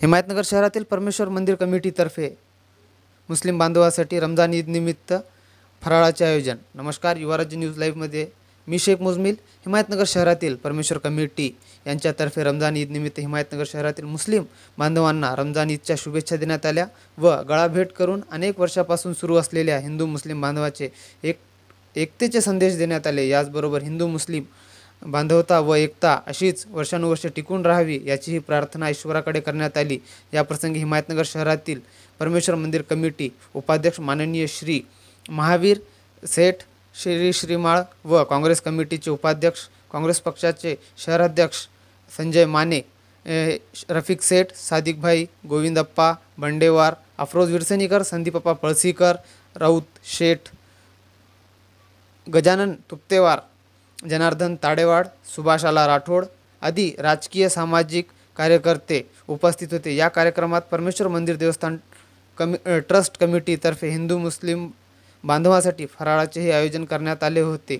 हिमायतनगर शहरातील परमेश्वर मंदिर कमिटीतर्फे मुस्लिम बांधवांसाठी रमजान ईद निमित्त फराळाचे आयोजन। नमस्कार, युवराज्य न्यूज लाईव्हमध्ये मी शेख मुजमिल। हिमायतनगर शहरातील परमेश्वर कमिटी यांच्यातर्फे रमजान ईद निमित्त हिमायतनगर शहरातील मुस्लिम बांधवांना रमजान ईदच्या शुभेच्छा देण्यात आल्या व गळाभेट करून अनेक वर्षापासून सुरू असलेल्या हिंदू मुस्लिम बांधवाचे एकतेचे संदेश देण्यात आले। याचबरोबर हिंदू मुस्लिम बांधवता व एकता अशीच वर्षानुवर्षे टिकून राहावी याचीही प्रार्थना ईश्वराकडे करण्यात आली। या प्रसंगी हिमायतनगर शहरातील परमेश्वर मंदिर कमिटी उपाध्यक्ष माननीय श्री महावीर सेठ श्रीमाळ व काँग्रेस कमिटीचे उपाध्यक्ष, काँग्रेस पक्षाचे शहराध्यक्ष संजय माने, रफिक सेठ, सादिक भाई, गोविंदप्पा बंडेवार, अफरोज विरसनीकर, संदीपप्पा पळसीकर, राऊत शेठ, गजानन तुप्तेवार, जनार्दन ताडेवाड, सुभाषाला राठोड आदी राजकीय सामाजिक कार्यकर्ते उपस्थित होते। या कार्यक्रमात परमेश्वर मंदिर देवस्थान ट्रस्ट कमिटीतर्फे हिंदू मुस्लिम बांधवांसाठी फराळाचेही आयोजन करण्यात आले होते।